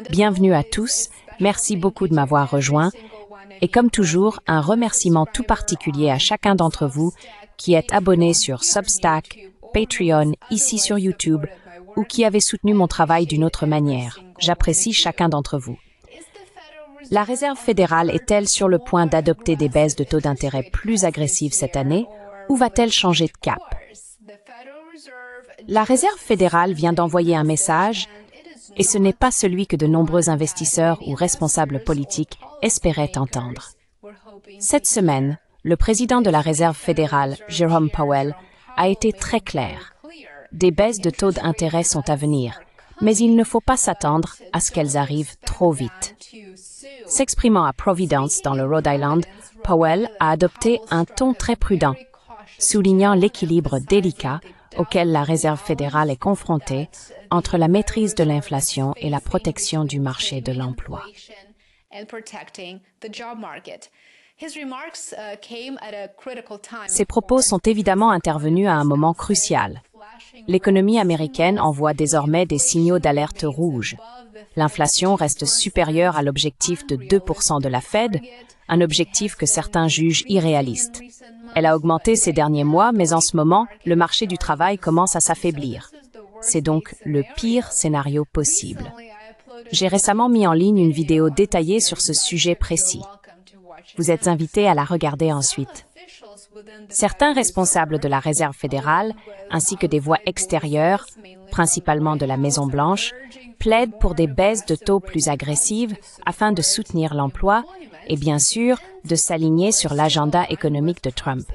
Bienvenue à tous, merci beaucoup de m'avoir rejoint. Et comme toujours, un remerciement tout particulier à chacun d'entre vous qui êtes abonné sur Substack, Patreon, ici sur YouTube, ou qui avez soutenu mon travail d'une autre manière. J'apprécie chacun d'entre vous. La Réserve fédérale est-elle sur le point d'adopter des baisses de taux d'intérêt plus agressives cette année, ou va-t-elle changer de cap? La Réserve fédérale vient d'envoyer un message, et ce n'est pas celui que de nombreux investisseurs ou responsables politiques espéraient entendre. Cette semaine, le président de la Réserve fédérale, Jerome Powell, a été très clair. Des baisses de taux d'intérêt sont à venir, mais il ne faut pas s'attendre à ce qu'elles arrivent trop vite. S'exprimant à Providence, dans le Rhode Island, Powell a adopté un ton très prudent, soulignant l'équilibre délicat auquel la Réserve fédérale est confrontée entre la maîtrise de l'inflation et la protection du marché de l'emploi. Ces propos sont évidemment intervenus à un moment crucial. L'économie américaine envoie désormais des signaux d'alerte rouge. L'inflation reste supérieure à l'objectif de 2% de la Fed, un objectif que certains jugent irréaliste. Elle a augmenté ces derniers mois, mais en ce moment, le marché du travail commence à s'affaiblir. C'est donc le pire scénario possible. J'ai récemment mis en ligne une vidéo détaillée sur ce sujet précis. Vous êtes invités à la regarder ensuite. Certains responsables de la Réserve fédérale, ainsi que des voix extérieures, principalement de la Maison-Blanche, plaident pour des baisses de taux plus agressives afin de soutenir l'emploi et bien sûr de s'aligner sur l'agenda économique de Trump.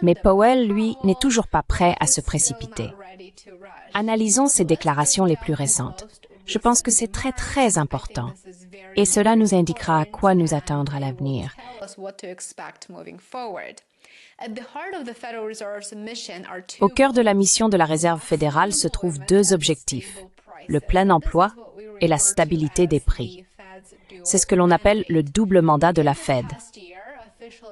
Mais Powell, lui, n'est toujours pas prêt à se précipiter. Analysons ses déclarations les plus récentes. Je pense que c'est très important. Et cela nous indiquera à quoi nous attendre à l'avenir. Au cœur de la mission de la Réserve fédérale se trouvent deux objectifs, le plein emploi et la stabilité des prix. C'est ce que l'on appelle le double mandat de la Fed.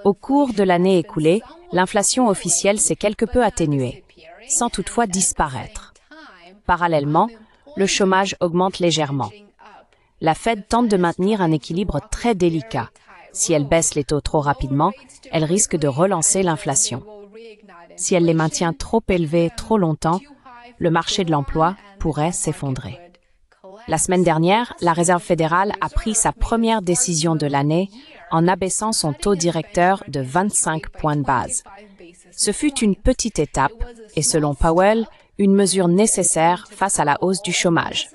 Au cours de l'année écoulée, l'inflation officielle s'est quelque peu atténuée, sans toutefois disparaître. Parallèlement, le chômage augmente légèrement. La Fed tente de maintenir un équilibre très délicat. Si elle baisse les taux trop rapidement, elle risque de relancer l'inflation. Si elle les maintient trop élevés trop longtemps, le marché de l'emploi pourrait s'effondrer. La semaine dernière, la Réserve fédérale a pris sa première décision de l'année en abaissant son taux directeur de 25 points de base. Ce fut une petite étape et, selon Powell, une mesure nécessaire face à la hausse du chômage.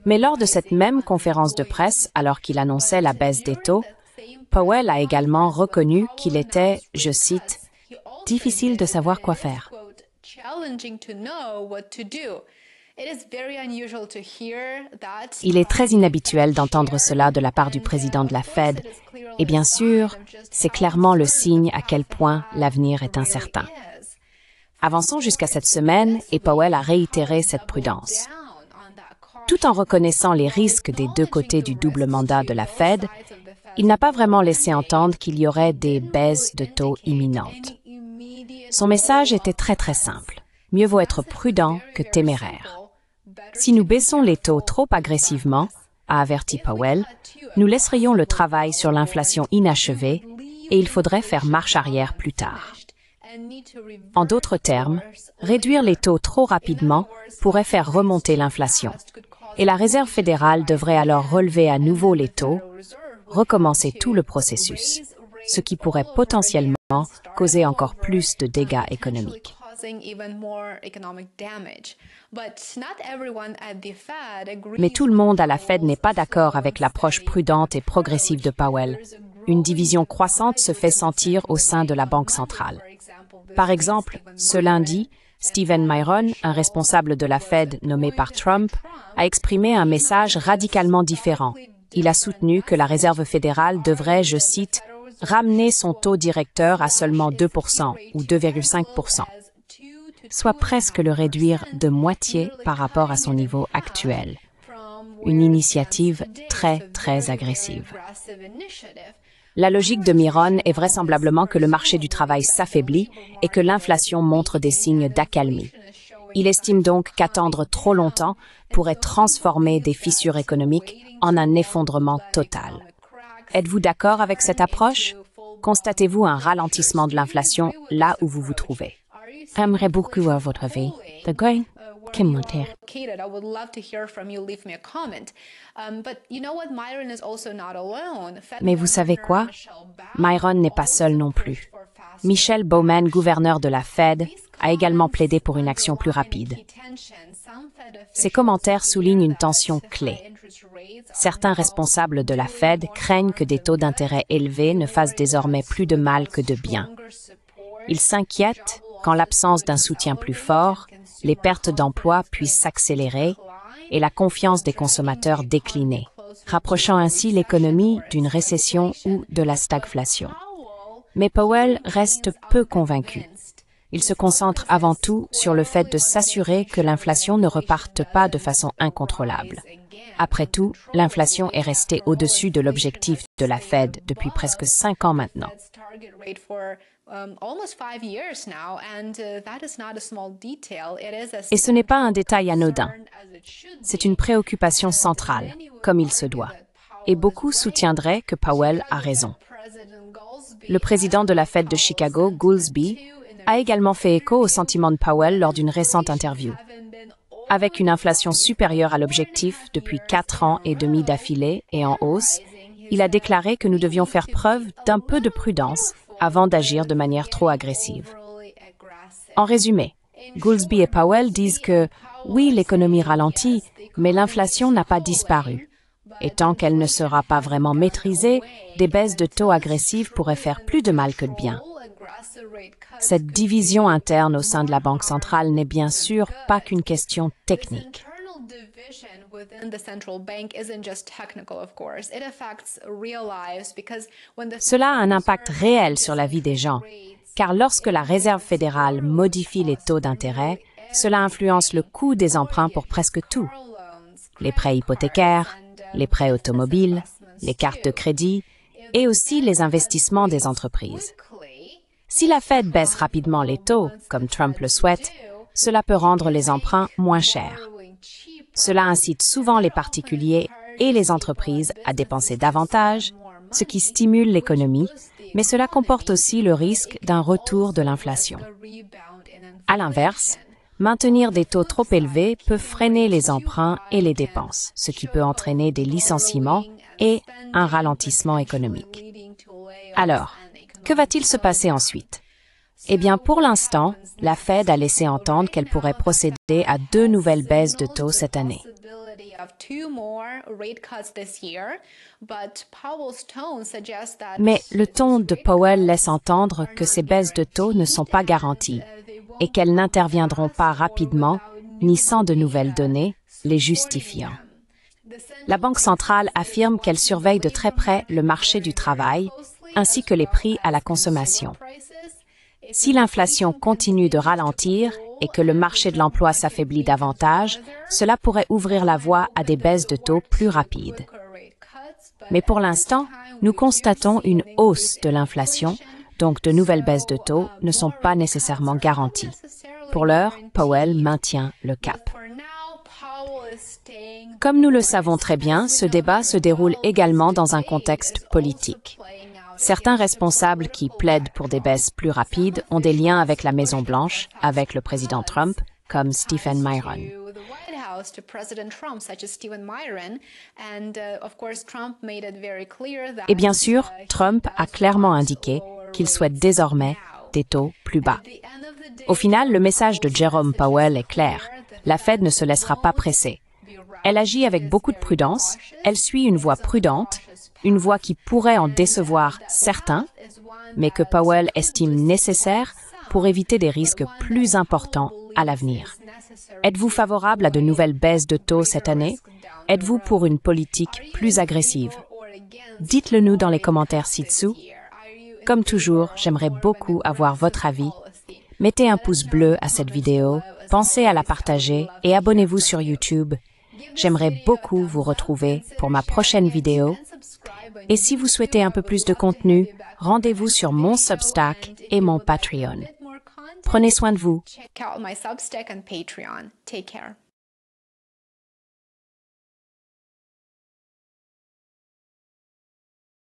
Mais lors de cette même conférence de presse, alors qu'il annonçait la baisse des taux, Powell a également reconnu qu'il était, je cite, « difficile de savoir quoi faire ». Il est très inhabituel d'entendre cela de la part du président de la Fed, et bien sûr, c'est clairement le signe à quel point l'avenir est incertain. Avançons jusqu'à cette semaine, et Powell a réitéré cette prudence. Tout en reconnaissant les risques des deux côtés du double mandat de la Fed, il n'a pas vraiment laissé entendre qu'il y aurait des baisses de taux imminentes. Son message était très simple. Mieux vaut être prudent que téméraire. Si nous baissons les taux trop agressivement, a averti Powell, nous laisserions le travail sur l'inflation inachevé et il faudrait faire marche arrière plus tard. En d'autres termes, réduire les taux trop rapidement pourrait faire remonter l'inflation. Et la Réserve fédérale devrait alors relever à nouveau les taux, recommencer tout le processus, ce qui pourrait potentiellement causer encore plus de dégâts économiques. Mais tout le monde à la Fed n'est pas d'accord avec l'approche prudente et progressive de Powell. Une division croissante se fait sentir au sein de la Banque centrale. Par exemple, ce lundi, Stephen Miron, un responsable de la Fed nommé par Trump, a exprimé un message radicalement différent. Il a soutenu que la Réserve fédérale devrait, je cite, « ramener son taux directeur à seulement 2% ou 2,5%, soit presque le réduire de moitié par rapport à son niveau actuel. » Une initiative très agressive. La logique de Miron est vraisemblablement que le marché du travail s'affaiblit et que l'inflation montre des signes d'accalmie. Il estime donc qu'attendre trop longtemps pourrait transformer des fissures économiques en un effondrement total. Êtes-vous d'accord avec cette approche? Constatez-vous un ralentissement de l'inflation là où vous vous trouvez? J'aimerais beaucoup avoir votre avis. D'accord? Commentaire. Mais vous savez quoi? Myron n'est pas seul non plus. Michelle Bowman, gouverneur de la Fed, a également plaidé pour une action plus rapide. Ses commentaires soulignent une tension clé. Certains responsables de la Fed craignent que des taux d'intérêt élevés ne fassent désormais plus de mal que de bien. Ils s'inquiètent qu'en l'absence d'un soutien plus fort, les pertes d'emplois puissent s'accélérer et la confiance des consommateurs décliner, rapprochant ainsi l'économie d'une récession ou de la stagflation. Mais Powell reste peu convaincu. Il se concentre avant tout sur le fait de s'assurer que l'inflation ne reparte pas de façon incontrôlable. Après tout, l'inflation est restée au-dessus de l'objectif de la Fed depuis presque 5 ans maintenant. Et ce n'est pas un détail anodin. C'est une préoccupation centrale, comme il se doit. Et beaucoup soutiendraient que Powell a raison. Le président de la Fed de Chicago, Goolsbee, a également fait écho au sentiment de Powell lors d'une récente interview. Avec une inflation supérieure à l'objectif depuis 4 ans et demi d'affilée et en hausse, il a déclaré que nous devions faire preuve d'un peu de prudence avant d'agir de manière trop agressive. En résumé, Goolsbee et Powell disent que, oui, l'économie ralentit, mais l'inflation n'a pas disparu. Et tant qu'elle ne sera pas vraiment maîtrisée, des baisses de taux agressives pourraient faire plus de mal que de bien. Cette division interne au sein de la Banque centrale n'est bien sûr pas qu'une question technique. Cela a un impact réel sur la vie des gens, car lorsque la Réserve fédérale modifie les taux d'intérêt, cela influence le coût des emprunts pour presque tout. Les prêts hypothécaires, les prêts automobiles, les cartes de crédit et aussi les investissements des entreprises. Si la Fed baisse rapidement les taux, comme Trump le souhaite, cela peut rendre les emprunts moins chers. Cela incite souvent les particuliers et les entreprises à dépenser davantage, ce qui stimule l'économie, mais cela comporte aussi le risque d'un retour de l'inflation. À l'inverse, maintenir des taux trop élevés peut freiner les emprunts et les dépenses, ce qui peut entraîner des licenciements et un ralentissement économique. Alors, que va-t-il se passer ensuite? Eh bien, pour l'instant, la Fed a laissé entendre qu'elle pourrait procéder à 2 nouvelles baisses de taux cette année. Mais le ton de Powell laisse entendre que ces baisses de taux ne sont pas garanties et qu'elles n'interviendront pas rapidement ni sans de nouvelles données les justifiant. La Banque centrale affirme qu'elle surveille de très près le marché du travail ainsi que les prix à la consommation. Si l'inflation continue de ralentir et que le marché de l'emploi s'affaiblit davantage, cela pourrait ouvrir la voie à des baisses de taux plus rapides. Mais pour l'instant, nous constatons une hausse de l'inflation, donc de nouvelles baisses de taux ne sont pas nécessairement garanties. Pour l'heure, Powell maintient le cap. Comme nous le savons très bien, ce débat se déroule également dans un contexte politique. Certains responsables qui plaident pour des baisses plus rapides ont des liens avec la Maison-Blanche, avec le président Trump, comme Stephen Myron. Et bien sûr, Trump a clairement indiqué qu'il souhaite désormais des taux plus bas. Au final, le message de Jerome Powell est clair. La Fed ne se laissera pas presser. Elle agit avec beaucoup de prudence, elle suit une voie prudente, une voie qui pourrait en décevoir certains, mais que Powell estime nécessaire pour éviter des risques plus importants à l'avenir. Êtes-vous favorable à de nouvelles baisses de taux cette année? Êtes-vous pour une politique plus agressive? Dites-le nous dans les commentaires ci-dessous. Comme toujours, j'aimerais beaucoup avoir votre avis. Mettez un pouce bleu à cette vidéo, pensez à la partager et abonnez-vous sur YouTube. J'aimerais beaucoup vous retrouver pour ma prochaine vidéo. Et si vous souhaitez un peu plus de contenu, rendez-vous sur mon Substack et mon Patreon. Prenez soin de vous. Check out my Substack and Patreon. Take care.